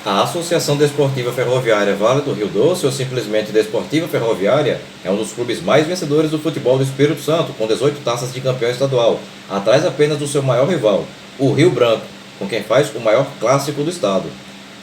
A Associação Desportiva Ferroviária Vale do Rio Doce, ou simplesmente Desportiva Ferroviária, é um dos clubes mais vencedores do futebol do Espírito Santo, com 18 taças de campeão estadual, atrás apenas do seu maior rival, o Rio Branco, com quem faz o maior clássico do estado.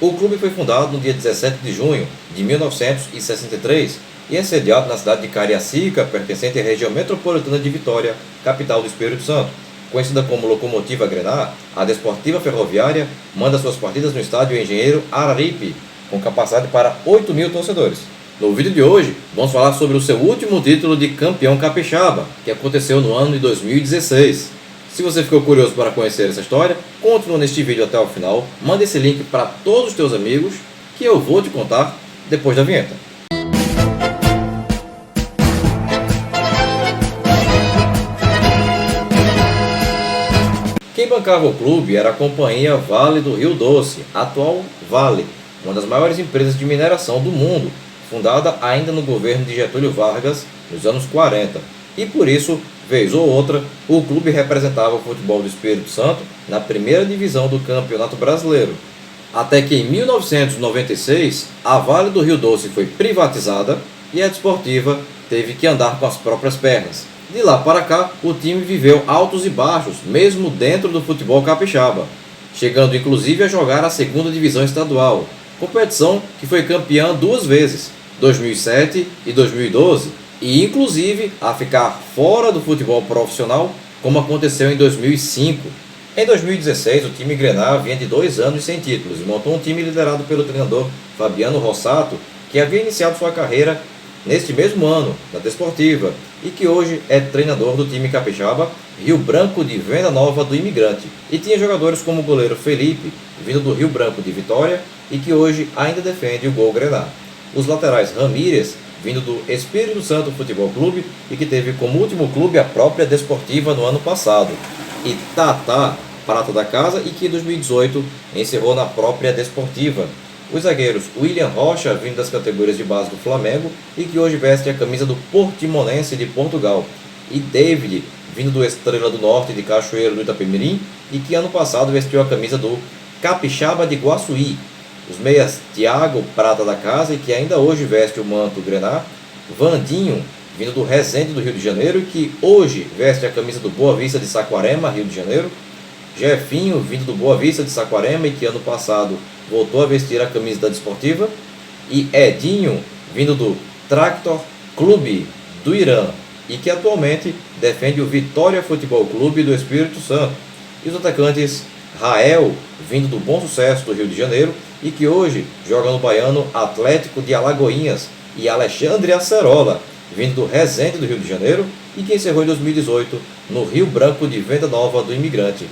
O clube foi fundado no dia 17 de junho de 1963 e é sediado na cidade de Cariacica, pertencente à região metropolitana de Vitória, capital do Espírito Santo. Conhecida como Locomotiva Grená, a Desportiva Ferroviária manda suas partidas no estádio Engenheiro Araripe, com capacidade para 8.000 torcedores. No vídeo de hoje, vamos falar sobre o seu último título de campeão capixaba, que aconteceu no ano de 2016. Se você ficou curioso para conhecer essa história, continue neste vídeo até o final, manda esse link para todos os teus amigos, que eu vou te contar depois da vinheta. Quem bancava o clube era a Companhia Vale do Rio Doce, atual Vale, uma das maiores empresas de mineração do mundo, fundada ainda no governo de Getúlio Vargas nos anos 40. E por isso, vez ou outra, o clube representava o futebol do Espírito Santo na primeira divisão do Campeonato Brasileiro. Até que em 1996, a Vale do Rio Doce foi privatizada e a Desportiva teve que andar com as próprias pernas. De lá para cá, o time viveu altos e baixos, mesmo dentro do futebol capixaba, chegando inclusive a jogar a segunda divisão estadual, competição que foi campeã duas vezes, 2007 e 2012, e inclusive a ficar fora do futebol profissional, como aconteceu em 2005. Em 2016, o time Grená vinha de 2 anos sem títulos e montou um time liderado pelo treinador Fabiano Rossato, que havia iniciado sua carreira neste mesmo ano, na Desportiva, e que hoje é treinador do time capixaba Rio Branco de Venda Nova do Imigrante, e tinha jogadores como o goleiro Felipe, vindo do Rio Branco de Vitória, e que hoje ainda defende o Gol Grená. Os laterais Ramírez, vindo do Espírito Santo Futebol Clube, e que teve como último clube a própria Desportiva no ano passado, e Tata, prata da casa, e que em 2018 encerrou na própria Desportiva. Os zagueiros William Rocha, vindo das categorias de base do Flamengo e que hoje veste a camisa do Portimonense de Portugal, e David, vindo do Estrela do Norte de Cachoeiro do Itapemirim e que ano passado vestiu a camisa do Capixaba de Guaçuí. Os meias Thiago, prata da casa e que ainda hoje veste o manto Grená, Vandinho, vindo do Resende do Rio de Janeiro e que hoje veste a camisa do Boa Vista de Saquarema, Rio de Janeiro, Jefinho, vindo do Boa Vista de Saquarema e que ano passado voltou a vestir a camisa da Desportiva, e Edinho, vindo do Tractor Clube do Irã e que atualmente defende o Vitória Futebol Clube do Espírito Santo, e os atacantes Rael, vindo do Bom Sucesso do Rio de Janeiro e que hoje joga no baiano Atlético de Alagoinhas, e Alexandre Acerola, vindo do Resende do Rio de Janeiro e que encerrou em 2018 no Rio Branco de Venda Nova do Imigrante.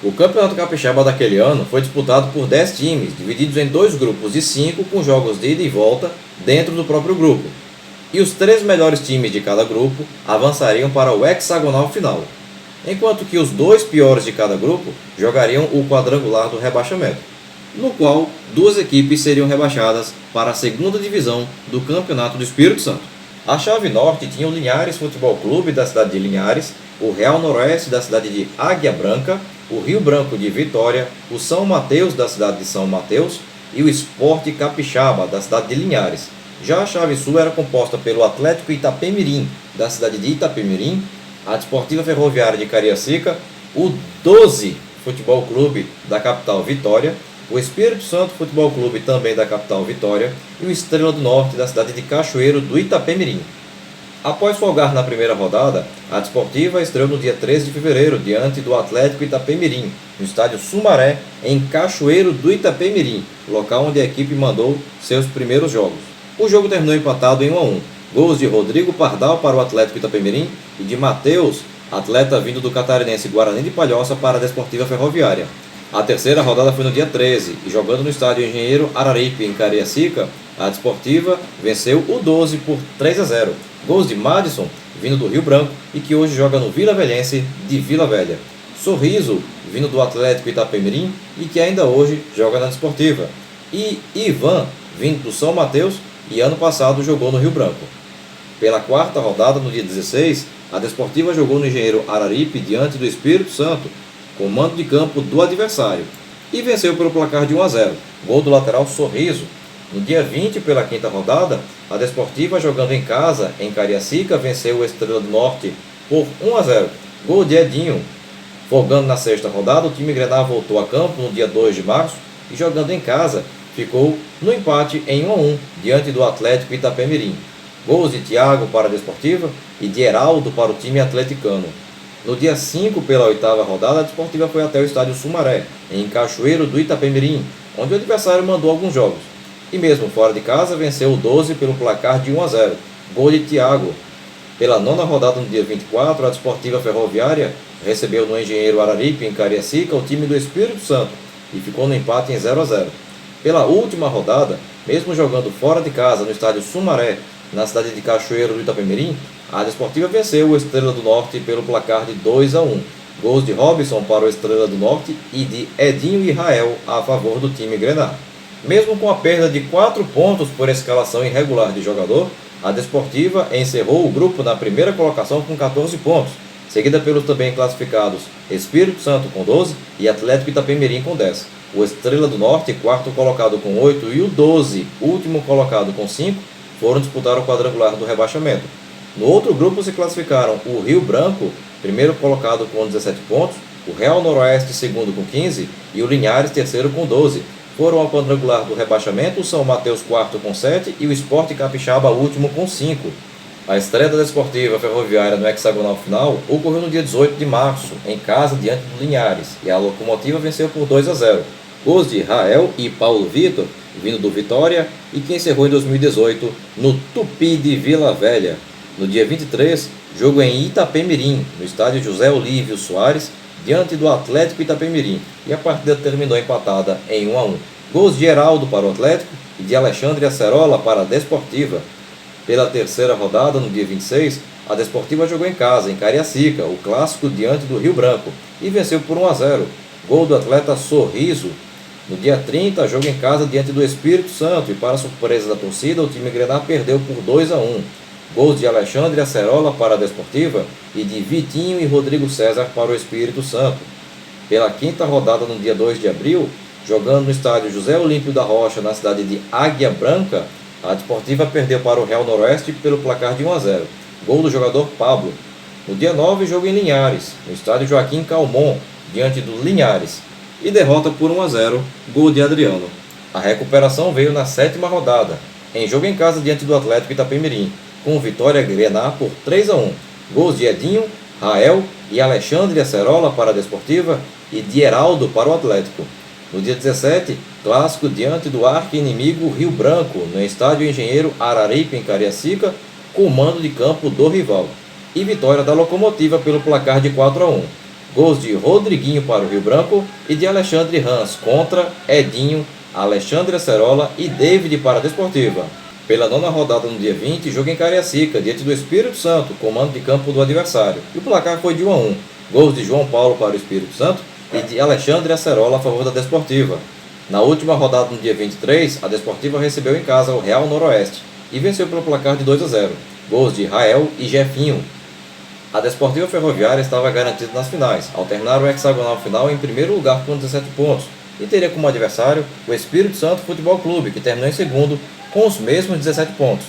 O Campeonato Capixaba daquele ano foi disputado por 10 times, divididos em 2 grupos de 5, com jogos de ida e volta dentro do próprio grupo. E os 3 melhores times de cada grupo avançariam para o hexagonal final, enquanto que os 2 piores de cada grupo jogariam o quadrangular do rebaixamento, no qual 2 equipes seriam rebaixadas para a segunda divisão do Campeonato do Espírito Santo. A chave norte tinha o Linhares Futebol Clube da cidade de Linhares, o Real Noroeste da cidade de Águia Branca, o Rio Branco de Vitória, o São Mateus da cidade de São Mateus e o Sport Capixaba da cidade de Linhares. Já a chave sul era composta pelo Atlético Itapemirim da cidade de Itapemirim, a Desportiva Ferroviária de Cariacica, o 12 Futebol Clube da capital Vitória, o Espírito Santo Futebol Clube também da capital Vitória e o Estrela do Norte da cidade de Cachoeiro do Itapemirim. Após folgar na primeira rodada, a Desportiva estreou no dia 13 de fevereiro diante do Atlético Itapemirim, no estádio Sumaré, em Cachoeiro do Itapemirim, local onde a equipe mandou seus primeiros jogos. O jogo terminou empatado em 1-1. Gols de Rodrigo Pardal para o Atlético Itapemirim e de Matheus, atleta vindo do catarinense Guarani de Palhoça, para a Desportiva Ferroviária. A terceira rodada foi no dia 13 e, jogando no estádio Engenheiro Araripe, em Cariacica, a Desportiva venceu o 12 por 3-0. Gols de Madison, vindo do Rio Branco e que hoje joga no Vila Velhense de Vila Velha. Sorriso, vindo do Atlético Itapemirim e que ainda hoje joga na Desportiva. E Ivan, vindo do São Mateus e ano passado jogou no Rio Branco. Pela quarta rodada, no dia 16, a Desportiva jogou no Engenheiro Araripe diante do Espírito Santo, com mando de campo do adversário. e venceu pelo placar de 1 a 0. Gol do lateral Sorriso. No dia 20, pela quinta rodada, a Desportiva, jogando em casa, em Cariacica, venceu o Estrela do Norte por 1 a 0. Gol de Edinho. Folgando na sexta rodada, o time grená voltou a campo no dia 2 de março e, jogando em casa, ficou no empate em 1 a 1 diante do Atlético Itapemirim. Gols de Thiago para a Desportiva e de Heraldo para o time atleticano. No dia 5, pela oitava rodada, a Desportiva foi até o estádio Sumaré, em Cachoeiro do Itapemirim, onde o adversário mandou alguns jogos. E mesmo fora de casa, venceu o 12 pelo placar de 1 a 0. Gol de Thiago. Pela nona rodada, no dia 24, a Desportiva Ferroviária recebeu no Engenheiro Araripe, em Cariacica, o time do Espírito Santo e ficou no empate em 0 a 0. Pela última rodada, mesmo jogando fora de casa no estádio Sumaré, na cidade de Cachoeiro do Itapemirim, a Desportiva venceu o Estrela do Norte pelo placar de 2 a 1. Gols de Robson para o Estrela do Norte e de Edinho e Rael a favor do time grená. Mesmo com a perda de 4 pontos por escalação irregular de jogador, a Desportiva encerrou o grupo na primeira colocação com 14 pontos, seguida pelos também classificados Espírito Santo com 12 e Atlético Itapemirim com 10. O Estrela do Norte, quarto colocado com 8, e o 12, último colocado com 5, foram disputar o quadrangular do rebaixamento. No outro grupo se classificaram o Rio Branco, primeiro colocado com 17 pontos, o Real Noroeste, segundo com 15, e o Linhares, terceiro com 12. Foram ao quadrangular do rebaixamento o São Mateus, quarto com 7, e o Sport Capixaba, último com 5. A estreia da Desportiva Ferroviária no hexagonal final ocorreu no dia 18 de março, em casa, diante do Linhares, e a Locomotiva venceu por 2 a 0. Gols de Rael e Paulo Vitor, vindo do Vitória, e que encerrou em 2018 no Tupi de Vila Velha. No dia 23, jogo em Itapemirim, no estádio José Olívio Soares, diante do Atlético Itapemirim, e a partida terminou empatada em 1 a 1. Gols de Heraldo para o Atlético e de Alexandre Acerola para a Desportiva. Pela terceira rodada, no dia 26, a Desportiva jogou em casa, em Cariacica, o clássico diante do Rio Branco, e venceu por 1 a 0. Gol do atleta Sorriso. No dia 30, jogo em casa diante do Espírito Santo, e para surpresa da torcida, o time grená perdeu por 2 a 1. Gols de Alexandre Acerola para a Desportiva e de Vitinho e Rodrigo César para o Espírito Santo. Pela quinta rodada, no dia 2 de abril, jogando no estádio José Olímpio da Rocha, na cidade de Águia Branca, a Desportiva perdeu para o Real Noroeste pelo placar de 1 a 0. Gol do jogador Pablo. No dia 9, jogo em Linhares, no estádio Joaquim Calmon, diante do Linhares, e derrota por 1 a 0, gol de Adriano. A recuperação veio na sétima rodada, em jogo em casa diante do Atlético Itapemirim, com vitória grená por 3 a 1. Gols de Edinho, Rael e Alexandre Acerola para a Desportiva e de Heraldo para o Atlético. No dia 17, clássico diante do arqui-inimigo Rio Branco, no estádio Engenheiro Araripe, em Cariacica, com mando de campo do rival. E vitória da Locomotiva pelo placar de 4 a 1. Gols de Rodriguinho para o Rio Branco e de Alexandre Rans contra Edinho, Alexandre Acerola e David para a Desportiva. Pela nona rodada, no dia 20, jogo em Cariacica, diante do Espírito Santo, comando de campo do adversário. E o placar foi de 1 a 1. Gols de João Paulo para o Espírito Santo e de Alexandre Acerola a favor da Desportiva. Na última rodada, no dia 23, a Desportiva recebeu em casa o Real Noroeste e venceu pelo placar de 2 a 0. Gols de Rael e Jefinho. A Desportiva Ferroviária estava garantida nas finais, ao terminar o hexagonal final em primeiro lugar com 17 pontos, e teria como adversário o Espírito Santo Futebol Clube, que terminou em segundo com os mesmos 17 pontos.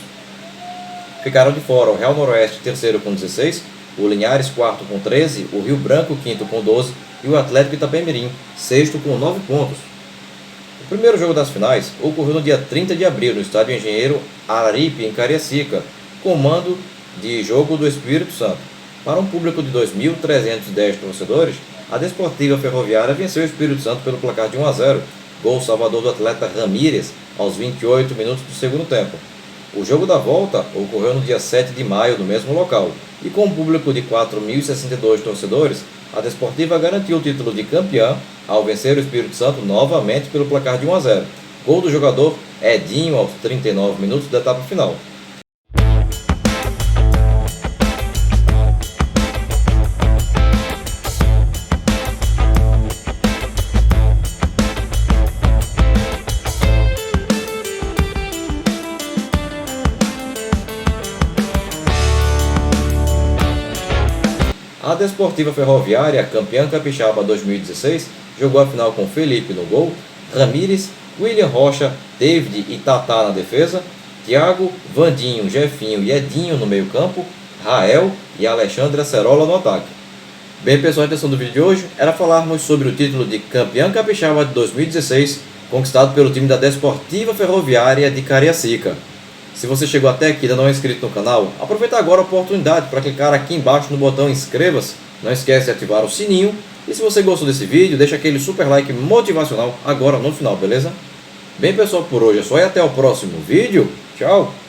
Ficaram de fora o Real Noroeste, terceiro com 16, o Linhares, quarto com 13, o Rio Branco, quinto com 12 e o Atlético Itapemirim, sexto com 9 pontos. O primeiro jogo das finais ocorreu no dia 30 de abril, no estádio Engenheiro Araripe, em Cariacica, com mando de jogo do Espírito Santo. Para um público de 2.310 torcedores, a Desportiva Ferroviária venceu o Espírito Santo pelo placar de 1 a 0, gol salvador do atleta Ramírez, aos 28 minutos do segundo tempo. O jogo da volta ocorreu no dia 7 de maio, no mesmo local, e com um público de 4.062 torcedores, a Desportiva garantiu o título de campeã ao vencer o Espírito Santo novamente pelo placar de 1 a 0. Gol do jogador Edinho aos 39 minutos da etapa final. A Desportiva Ferroviária, campeã capixaba 2016, jogou a final com Felipe no gol, Ramires, William Rocha, David e Tatá na defesa, Thiago, Vandinho, Jefinho e Edinho no meio campo, Rael e Alexandre Acerola no ataque. Bem pessoal, a intenção do vídeo de hoje era falarmos sobre o título de campeão capixaba de 2016, conquistado pelo time da Desportiva Ferroviária de Cariacica. Se você chegou até aqui e ainda não é inscrito no canal, aproveita agora a oportunidade para clicar aqui embaixo no botão inscreva-se, não esquece de ativar o sininho, e se você gostou desse vídeo, deixa aquele super like motivacional agora no final, beleza? Bem pessoal, por hoje é só e até o próximo vídeo. Tchau!